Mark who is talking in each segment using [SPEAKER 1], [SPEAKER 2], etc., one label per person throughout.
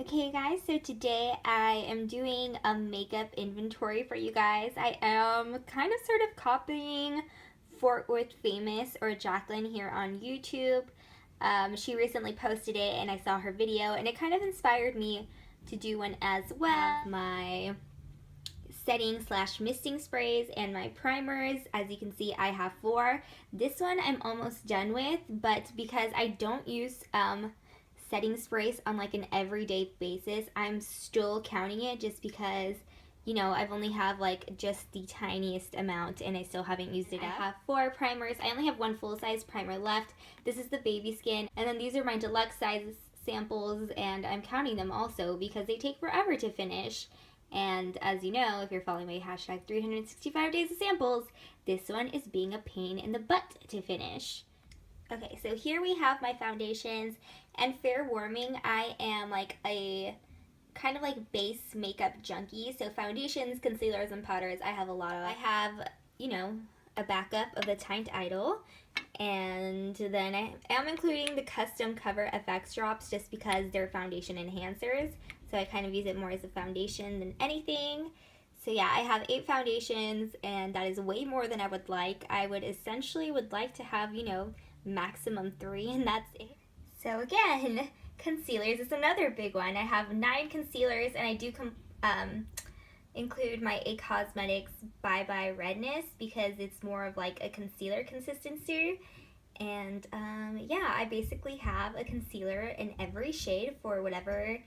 [SPEAKER 1] Okay guys, so today I am doing a makeup inventory for you guys. I am kind of sort of copying Fort Worth Famous or Jacqueline here on YouTube. She recently posted it and I saw her video and it kind of inspired me to do one as well. My setting slash misting sprays and my primers. As you can see, I have 4. This one I'm almost done with, but because I don't use setting sprays on like an everyday basis, I'm still counting it just because, you know, I've only have like just the tiniest amount and I still haven't used it up. I have 4 primers. I only have 1 full-size primer left. This is the baby skin, and then these are my deluxe size samples, and I'm counting them also because they take forever to finish. And as you know, if you're following my hashtag 365 days of samples, this one is being a pain in the butt to finish. Okay, so here we have my foundations, and fair warning, I am like a kind of like base makeup junkie. So foundations, concealers, and powders, I have a lot of. I have, you know, a backup of the Tint Idol, and then I am including the Custom Cover FX drops just because they're foundation enhancers. So I kind of use it more as a foundation than anything. So yeah, I have 8 foundations, and that is way more than I would like. I would essentially like to have, you know, maximum 3, and that's it. So again, concealers is another big one. I have 9 concealers, and I do include my A Cosmetics Bye Bye Redness because it's more of like a concealer consistency. And yeah, I basically have a concealer in every shade for whatever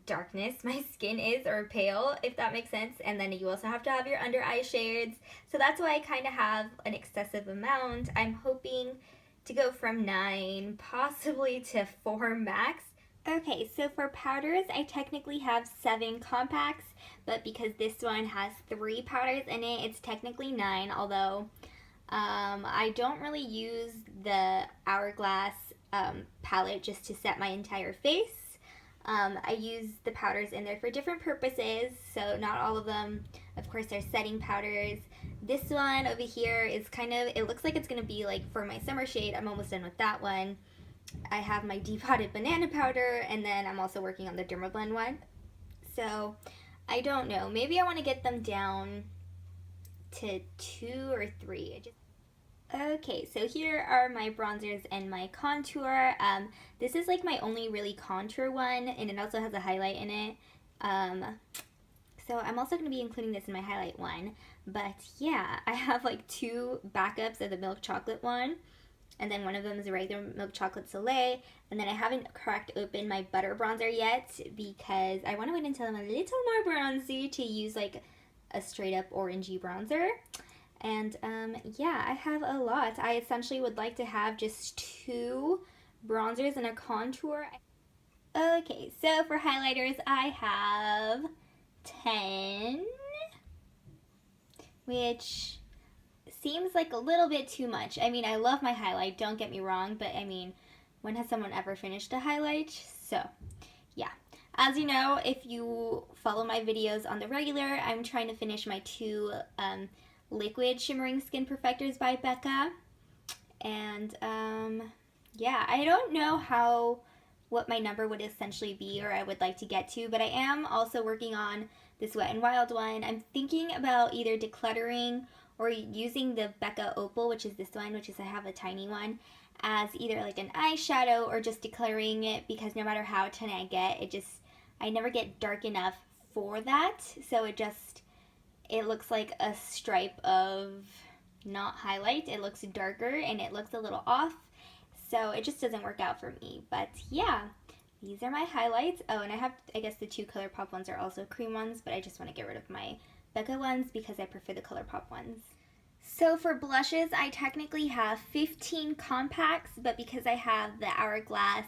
[SPEAKER 1] darkness my skin is, or pale, if that makes sense. And then you also have to have your under eye shades, so that's why I kind of have an excessive amount. I'm hoping to go from 9 possibly to 4 max. Okay, so for powders, I technically have 7 compacts, but because this one has 3 powders in it, it's technically 9, although I don't really use the Hourglass palette just to set my entire face. I use the powders in there for different purposes, so not all of them, of course, are setting powders. This one over here is kind of, it looks like it's going to be like for my summer shade. I'm almost done with that one. I have my Depotted Banana powder, and then I'm also working on the Dermablend one. So I don't know, maybe I want to get them down to 2 or 3. Okay, so here are my bronzers and my contour. This is like my only really contour one, and it also has a highlight in it. So I'm also going to be including this in my highlight one. But yeah, I have like 2 backups of the Milk Chocolate one, and then one of them is a regular Milk Chocolate Soleil. And then I haven't cracked open my Butter Bronzer yet because I want to wait until I'm a little more bronzy to use like a straight up orangey bronzer. And yeah, I have a lot. I essentially would like to have just 2 bronzers and a contour. Okay, so for highlighters, I have 10, which seems like a little bit too much. I mean, I love my highlight, don't get me wrong, but I mean, when has someone ever finished a highlight? So, yeah. As you know, if you follow my videos on the regular, I'm trying to finish my 2 liquid shimmering skin perfectors by Becca, and yeah, I don't know what my number would essentially be, or I would like to get to, but I am also working on this Wet n Wild one. I'm thinking about either decluttering or using the Becca Opal, which is this one, which is I have a tiny one, as either like an eyeshadow or just decluttering it, because no matter how tan I get, I never get dark enough for that, so it looks like a stripe of not highlight. It looks darker and it looks a little off, so it just doesn't work out for me. But yeah, these are my highlights. Oh, and I have, I guess the 2 ColourPop ones are also cream ones, but I just want to get rid of my Becca ones because I prefer the ColourPop ones. So for blushes, I technically have 15 compacts, but because I have the Hourglass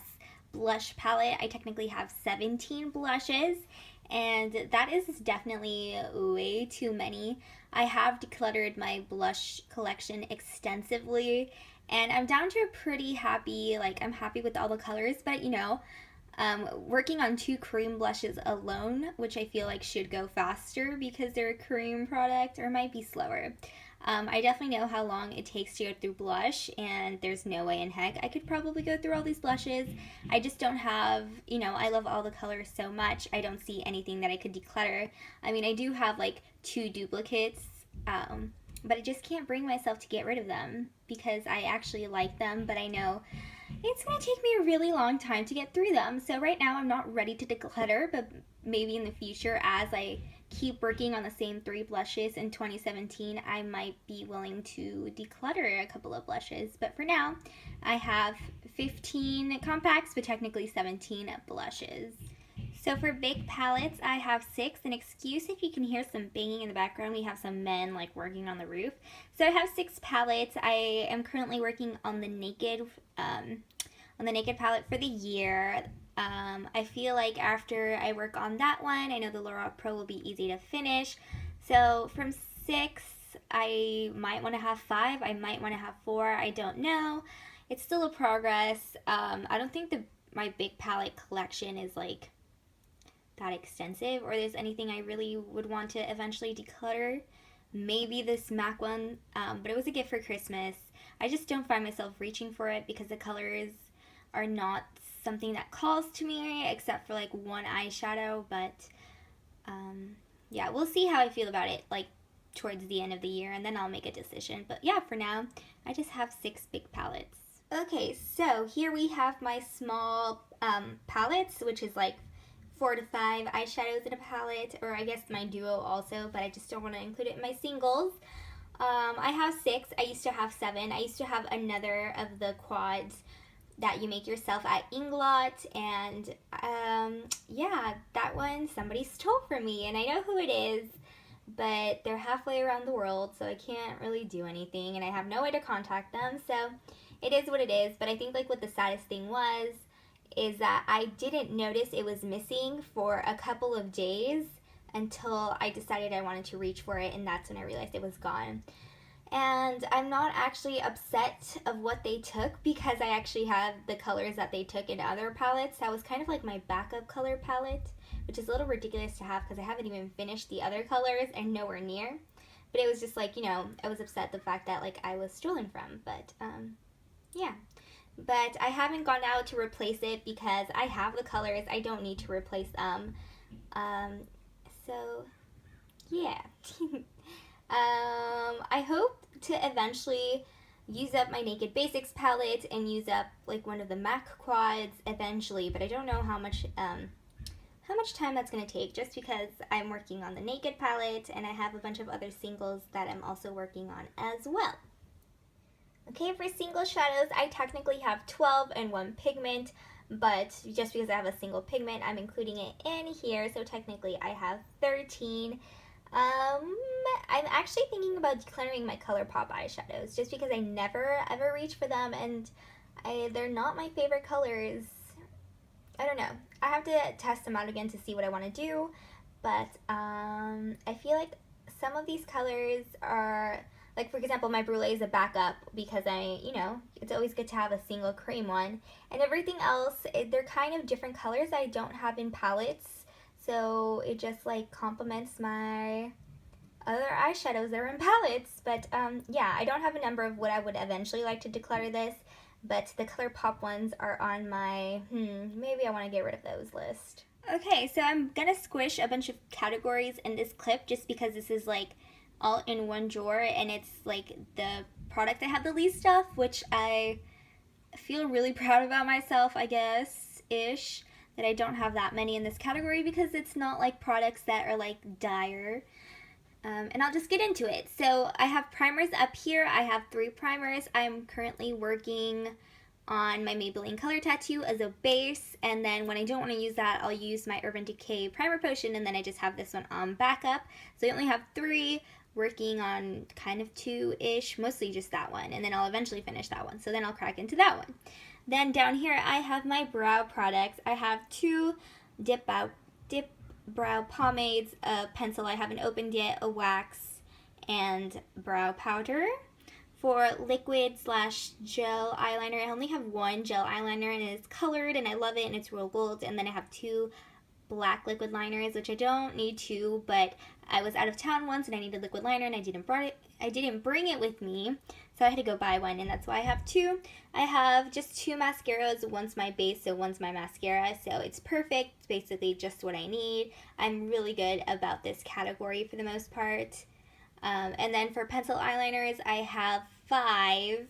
[SPEAKER 1] blush palette, I technically have 17 blushes. And that is definitely way too many. I have decluttered my blush collection extensively, and I'm down to a pretty happy, like I'm happy with all the colors, but you know, working on 2 cream blushes alone, which I feel like should go faster because they're a cream product, or might be slower. I definitely know how long it takes to go through blush, and there's no way in heck I could probably go through all these blushes. I just don't have, I love all the colors so much. I don't see anything that I could declutter. I mean, I do have like 2 duplicates, but I just can't bring myself to get rid of them because I actually like them, but I know it's going to take me a really long time to get through them. So right now I'm not ready to declutter, but maybe in the future, as I keep working on the same 3 blushes in 2017, I might be willing to declutter a couple of blushes. But for now, I have 15 compacts, but technically 17 blushes. So for big palettes, I have 6. And excuse if you can hear some banging in the background. We have some men like working on the roof. So I have 6 palettes. I am currently working on the Naked palette for the year. I feel like after I work on that one, I know the Lorac Pro will be easy to finish. So from 6, I might want to have 5. I might want to have 4. I don't know. It's still a progress. I don't think my big palette collection is like that extensive, or there's anything I really would want to eventually declutter. Maybe this MAC one, but it was a gift for Christmas. I just don't find myself reaching for it because the colors are not something that calls to me, except for like one eyeshadow. But yeah, we'll see how I feel about it like towards the end of the year, and then I'll make a decision. But yeah, for now, I just have 6 big palettes. Okay, so here we have my small palettes, which is like 4 to 5 eyeshadows in a palette, or I guess my duo also, but I just don't want to include it in my singles. I have 6. I used to have 7. I used to have another of the quads that you make yourself at Inglot, and yeah, that one somebody stole from me, and I know who it is, but they're halfway around the world, so I can't really do anything, and I have no way to contact them, so it is what it is. But I think like what the saddest thing is that I didn't notice it was missing for a couple of days until I decided I wanted to reach for it, and that's when I realized it was gone. And I'm not actually upset of what they took because I actually have the colors that they took in other palettes. That was kind of like my backup color palette, which is a little ridiculous to have because I haven't even finished the other colors and nowhere near. But it was just like, I was upset the fact that like I was stolen from, but yeah. But I haven't gone out to replace it because I have the colors. I don't need to replace them. So, yeah. I hope to eventually use up my Naked Basics palette and use up like one of the MAC quads eventually. But I don't know how much time that's going to take, just because I'm working on the Naked palette and I have a bunch of other singles that I'm also working on as well. Okay, for single shadows, I technically have 12 and 1 pigment, but just because I have a single pigment, I'm including it in here, so technically I have 13. I'm actually thinking about decluttering my ColourPop eyeshadows, just because I never ever reach for them, and they're not my favorite colors. I don't know. I have to test them out again to see what I want to do, but I feel like some of these colors are... Like, for example, my Brulee is a backup because it's always good to have a single cream one. And everything else, they're kind of different colors I don't have in palettes. So it just, like, complements my other eyeshadows that are in palettes. But, yeah, I don't have a number of what I would eventually like to declutter this. But the ColourPop ones are on my, maybe I want to get rid of those list. Okay, so I'm going to squish a bunch of categories in this clip just because this is, like, all in one drawer, and it's like the product I have the least of, which I feel really proud about myself, I guess, ish, that I don't have that many in this category because it's not like products that are like dire. And I'll just get into it. So I have primers up here. I have 3 primers. I'm currently working on my Maybelline Color Tattoo as a base, and then when I don't want to use that, I'll use my Urban Decay Primer Potion, and then I just have this one on backup. So I only have 3, working on kind of 2-ish, mostly just that one, and then I'll eventually finish that one, so then I'll crack into that one. Then down here I have my brow products. I have 2 dip brow pomades, a pencil I haven't opened yet, a wax, and brow powder. For liquid/gel eyeliner, I only have 1 gel eyeliner, and it is colored, and I love it, and it's real gold. And then I have 2 black liquid liners, which I don't need to, but I was out of town once and I needed liquid liner and I didn't bring it with me, so I had to go buy one, and that's why I have two. I have just two mascaras, one's my base, so one's my mascara, so it's perfect. It's basically just what I need. I'm really good about this category for the most part. And then for pencil eyeliners, I have 5,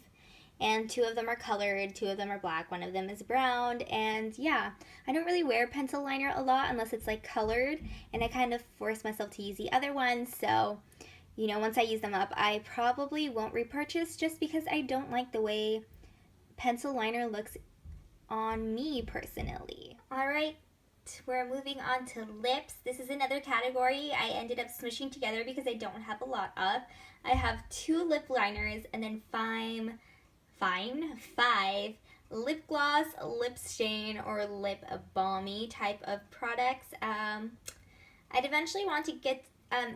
[SPEAKER 1] and 2 of them are colored, 2 of them are black, 1 of them is brown, and yeah, I don't really wear pencil liner a lot unless it's like colored, and I kind of force myself to use the other ones, so you know, once I use them up, I probably won't repurchase just because I don't like the way pencil liner looks on me personally. Alright, we're moving on to lips. This is another category I ended up smishing together because I don't have a lot of. I have 2 lip liners and then 5 lip gloss, lip stain, or lip balmy type of products. I'd eventually want to get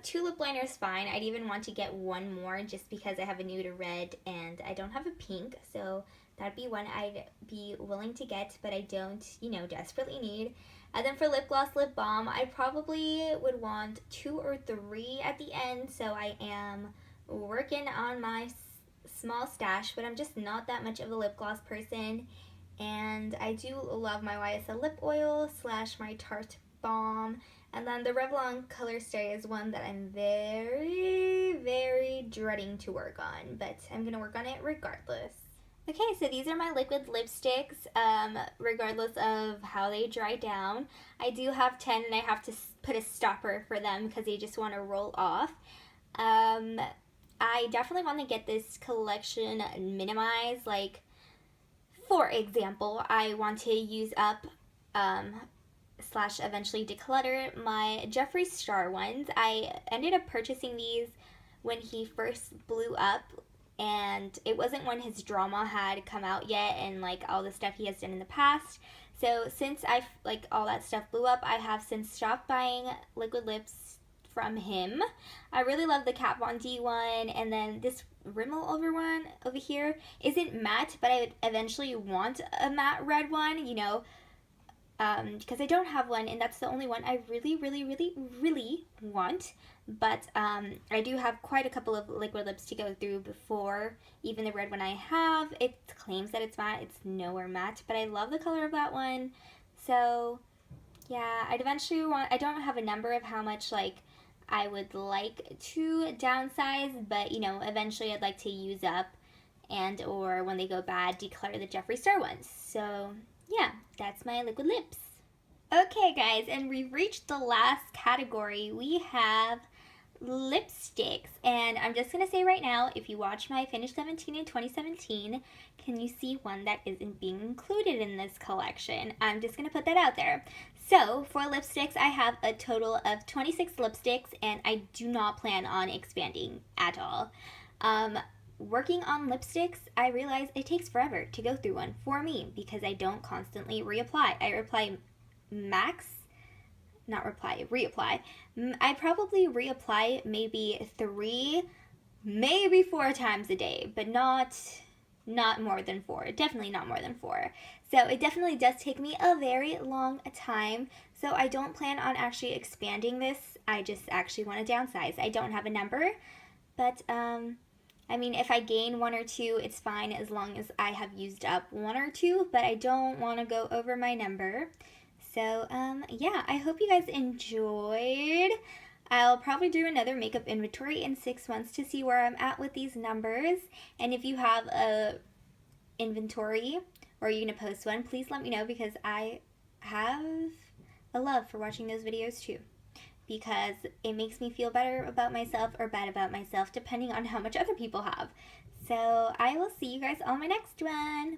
[SPEAKER 1] 2 lip liners fine. I'd even want to get 1 more just because I have a nude red and I don't have a pink, so that'd be one I'd be willing to get, but I don't, you know, desperately need. And then for lip gloss, lip balm, I probably would want 2 or 3 at the end, so I am working on my small stash, but I'm just not that much of a lip gloss person, and I do love my YSL lip oil / my Tarte balm. And then the Revlon Color Stay is one that I'm very, very dreading to work on, but I'm going to work on it regardless. Okay, so these are my liquid lipsticks, regardless of how they dry down. I do have 10 and I have to put a stopper for them because they just want to roll off. I definitely want to get this collection minimized. Like, for example, I want to use up / eventually declutter my Jeffree Star ones. I ended up purchasing these when he first blew up, and it wasn't when his drama had come out yet and like all the stuff he has done in the past. So since all that stuff blew up, I have since stopped buying liquid lips from him. I really love the Kat Von D one, and then this Rimmel over here isn't matte, but I would eventually want a matte red one, you know, because I don't have one, and that's the only one I really, really, really, really want. But I do have quite a couple of liquid lips to go through before even the red one I have. It claims that it's matte. It's nowhere matte, but I love the color of that one. So yeah, I'd eventually I don't have a number of how much like I would like to downsize, but you know, eventually I'd like to use up and or when they go bad, declutter the Jeffree Star ones. So yeah, that's my liquid lips. Okay guys, and we've reached the last category. We have lipsticks, and I'm just going to say right now, if you watch my Finish 17 in 2017, can you see one that isn't being included in this collection? I'm just going to put that out there. So for lipsticks, I have a total of 26 lipsticks, and I do not plan on expanding at all. Working on lipsticks, I realize it takes forever to go through one for me because I don't constantly reapply. I reapply. I probably reapply maybe 3, maybe 4 times a day, but not more than 4. Definitely not more than 4. So it definitely does take me a very long time. So I don't plan on actually expanding this. I just actually want to downsize. I don't have a number, but I mean, if I gain 1 or 2, it's fine as long as I have used up 1 or 2, but I don't want to go over my number. So, yeah, I hope you guys enjoyed. I'll probably do another makeup inventory in 6 months to see where I'm at with these numbers. And if you have a inventory or you're going to post one, please let me know because I have a love for watching those videos too. Because it makes me feel better about myself or bad about myself depending on how much other people have. So I will see you guys on my next one.